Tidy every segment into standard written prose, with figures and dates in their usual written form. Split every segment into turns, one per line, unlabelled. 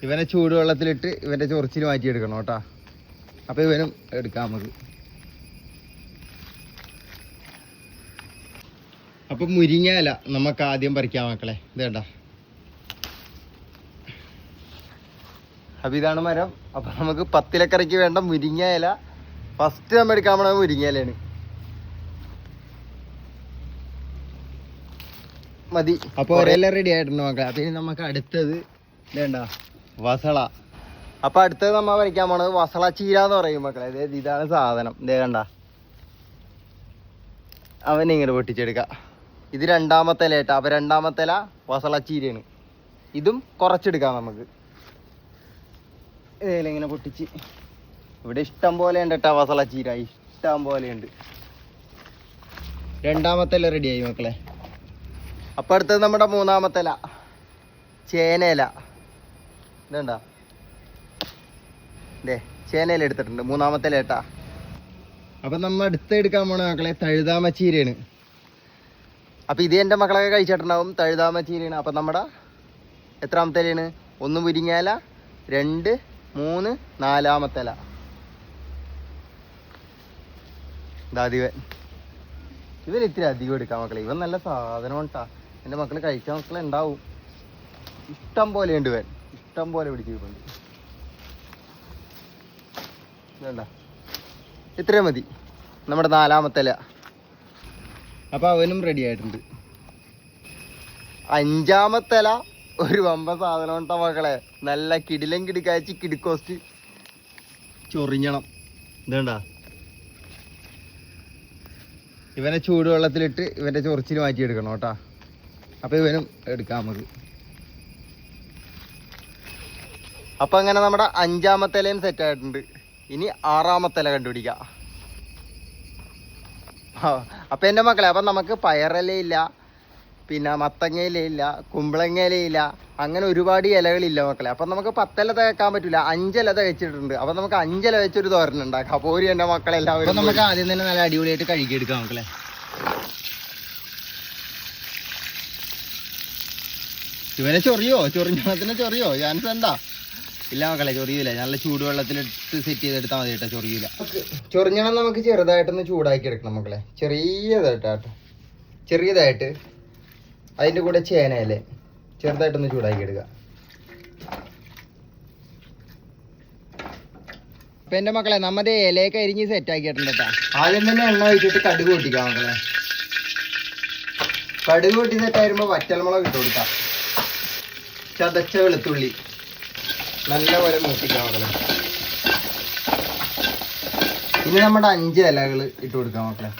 ഇവനെ ചൂടുവെള്ളത്തിലിട്ട് ഇവൻ്റെ ചൊറിച്ചിൽ മാറ്റിയെടുക്കണം കേട്ടോ. അപ്പോൾ ഇവനും എടുക്കാം നമുക്ക്. അപ്പം മുരിങ്ങയില നമുക്ക് ആദ്യം പറിക്കാം മക്കളെ. ഇത് കണ്ട. അപ്പം ഇതാണ് മരം. അപ്പം നമുക്ക് 10 ഇലക്കറിക്ക് വേണ്ട മുരിങ്ങയില ഫസ്റ്റ് നമ്മൾ എടുക്കാൻ പോണത് മുരിങ്ങയിലാണ്. മതി. അപ്പോൾ ഒരെല്ലാം റെഡി ആയിട്ടുണ്ട് മക്കളെ. അപ്പം ഇനി നമുക്ക് അടുത്തത് വേണ്ട വസള. അപ്പം അടുത്തത് നമ്മൾ പറിക്കാൻ പോണത് വസള ചീര എന്ന് പറയും മക്കളെ. അതായത് ഇതാണ് സാധനം. ഇതേ കണ്ട. അവനെ ഇങ്ങനെ പൊട്ടിച്ചെടുക്കാം. ഇത് രണ്ടാമത്തെ ഇല കേട്ടോ. അപ്പം രണ്ടാമത്തെ ഇല വസള ചീരയാണ്. ഇതും കുറച്ചെടുക്കാം നമുക്ക്. ഇങ്ങനെ പൊട്ടിച്ച് ഇവിടെ ഇഷ്ടം പോലെ ഉണ്ട് കേട്ടോ വസള ചീര. ഇഷ്ടം പോലെ ഉണ്ട്. രണ്ടാമത്തെ ഇല റെഡിയായി മക്കളെ. അപ്പം അടുത്തത് നമ്മുടെ മൂന്നാമത്തെ ഇല ചേനയില. ഇതെന്താ ഇതേ ചേനയില എടുത്തിട്ടുണ്ട്. മൂന്നാമത്തെ ഇല കേട്ടാ. അപ്പം നമ്മൾ അടുത്തെടുക്കാൻ പോണ മക്കളെ തഴുതാമ ചീരയാണ്. അപ്പം ഇത് എൻ്റെ മക്കളൊക്കെ കഴിച്ചിട്ടുണ്ടാവും. തഴുതാമ ചീരയാണ്. അപ്പം നമ്മുടെ എത്രാമത്തെ ഇലയാണ്? 1 മുരിങ്ങയില, 2, 3, 4 ഇല. ഇതാദിവൻ ഇവൻ ഇത്തിരി അധികം എടുക്കാം മക്കളെ. ഇവൻ നല്ല സാധനം കേട്ടാ. എൻ്റെ മക്കൾ കഴിക്കാൻ മക്കളെ ഉണ്ടാവും. ഇഷ്ടം പോലെ ഉണ്ട് ഇവൻ. ഇഷ്ടം പോലെ പിടിച്ചിട്ടുണ്ട്. വേണ്ട ഇത്രയും മതി. നമ്മുടെ 4 ഇല. അപ്പം അവനും റെഡി ആയിട്ടുണ്ട്. 5 ഇല ഒരു വമ്പ സാധനം കേട്ടോ മക്കളെ. നല്ല കിടിലം കിടിക്കാച്ചി കിടിക്കോസ്റ്റ് ചൊറിഞ്ഞണം. ഇതേണ്ട. ഇവനെ ചൂടുവെള്ളത്തിലിട്ട് ഇവൻ്റെ ചൊറിച്ചിൽ മാറ്റിയെടുക്കണം കേട്ടോ. അപ്പം ഇവനും എടുക്കാം നമുക്ക്. അപ്പം അങ്ങനെ നമ്മുടെ 5 ഇലയും സെറ്റ് ആയിട്ടുണ്ട്. ഇനി 6 ഇല കണ്ടുപിടിക്കാം. അപ്പം എൻ്റെ മക്കളെ അപ്പം നമുക്ക് പയറിലയില്ല, പിന്നെ മത്തങ്ങയിലയില്ല, കുമ്പളങ്ങയിലയില്ല, അങ്ങനെ ഒരുപാട് ഇലകളില്ല മക്കളെ. അപ്പം നമുക്ക് 10 ഇല തേക്കാൻ പറ്റില്ല. 5 ഇല തേച്ചിട്ടുണ്ട്. അപ്പം നമുക്ക് 5 ഇല വെച്ചൊരു തോരൻ ഉണ്ടാക്കാം. അപ്പോൾ ഒരു എൻ്റെ മക്കളെല്ലാവരും നമുക്ക് ആദ്യം തന്നെ നല്ല അടിപൊളിയായിട്ട് കഴുകിയെടുക്കാം മക്കളെ. ഇവനെ ചൊറിഞ്ഞത്തിന് ചൊറിയോ? ചാൻസ് ഉണ്ടാ? ഇല്ല മക്കളെ, ചൊറിയില്ല. നല്ല ചൂടുവെള്ളത്തിലിട്ട് സെറ്റ് ചെയ്തെടുത്താൽ മതി കേട്ടോ. ചൊറിയില്ല. ചൊറിഞ്ഞണം നമുക്ക് ചെറുതായിട്ടൊന്ന് ചൂടാക്കി എടുക്കണം മക്കളെ. ചെറിയതായിട്ട് അതിൻ്റെ കൂടെ ചേനയില്ലേ ചെറുതായിട്ടൊന്ന് ചൂടാക്കി എടുക്കുക. അപ്പം എൻ്റെ മക്കളെ നമ്മുടെ ഇലയൊക്കെ അരിഞ്ഞ് സെറ്റ് ആക്കിയിട്ടുണ്ട് കേട്ടോ. ആദ്യം തന്നെ എണ്ണ ഒഴിച്ചിട്ട് കടുക് പൊട്ടിക്കാം മക്കളെ. കടുക് പൊട്ടി സെറ്റ് ആയിരുമ്പോൾ വറ്റൽമുളക് ഇട്ട് കൊടുക്കാം. ചതച്ച വെളുത്തുള്ളി നല്ലപോലെ മൂപ്പിക്കാം മക്കളെ. ഇനി നമ്മുടെ 5 ഇലകൾ ഇട്ട് കൊടുക്കാം മക്കളെ.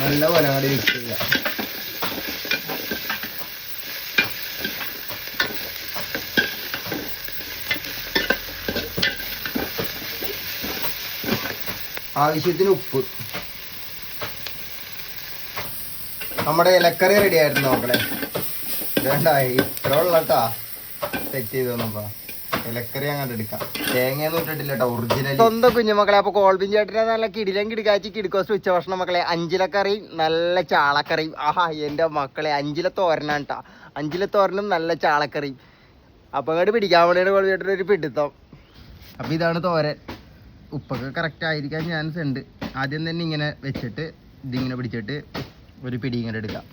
നല്ലപോലെ അങ്ങോട്ട് മിക്സ് ചെയ്യുക. ആവശ്യത്തിന് ഉപ്പ്. നമ്മുടെ ഇലക്കറി റെഡി ആയിരുന്നു മക്കളെ. വേണ്ട ഇത്ര ഉള്ളട്ടാ സെറ്റ് ചെയ്ത് വന്നപ്പോ ഇലക്കറി അങ്ങോട്ട് എടുക്കാം. തേങ്ങയൊന്നും ഇട്ടിട്ടില്ല കേട്ടോ, ഒറിജിനൽ സ്വന്തം കുഞ്ഞുമക്കളെ. അപ്പോൾ കോൾബിൻ ചേട്ടനെ നല്ല കിടിലം കിടിക്കാച്ചി കിടിക്കോസ്റ്റ് ഉച്ചഭക്ഷണം മക്കളെ. 5 ഇലക്കറി നല്ല ചാളക്കറിയും. ആഹാ എൻ്റെ മക്കളെ 5 ഇല തോരനാണ് കേട്ടോ. 5 ഇല തോരനും നല്ല ചാളക്കറിയും. അപ്പം അങ്ങോട്ട് പിടിക്കാൻ വേണ്ടിയാണ് കോൾബിൻ ചേട്ടൻ ഒരു പിടുത്തം. അപ്പം ഇതാണ് തോരൻ. ഉപ്പൊക്കെ കറക്റ്റ് ആയിരിക്കാൻ ചാൻസ് ഉണ്ട്. ആദ്യം തന്നെ ഇങ്ങനെ വെച്ചിട്ട് ഇതിങ്ങനെ പിടിച്ചിട്ട് ഒരു പിടി ഇങ്ങനെ എടുക്കാം.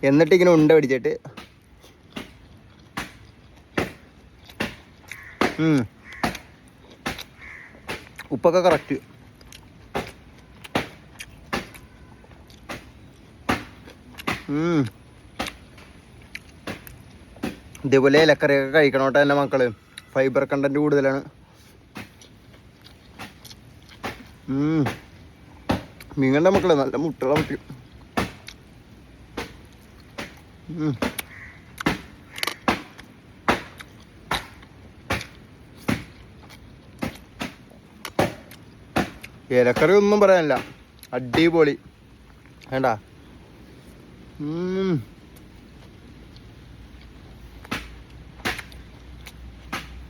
എന്നിട്ട് ഇങ്ങനെ ഉണ്ട പിടിച്ചിട്ട് ഉപ്പൊക്കെ കറക്റ്റ്. ഇതേപോലെ ഇലക്കറിയൊക്കെ കഴിക്കണോട്ടെ എൻ്റെ മക്കള്. ഫൈബർ കണ്ടന്റ് കൂടുതലാണ്. മീങ്ങളുടെ മക്കളെ നല്ല മുട്ടകളെ മുട്ടി. ഇലക്കറി ഒന്നും പറയാനില്ല, അടിപൊളി. വേണ്ട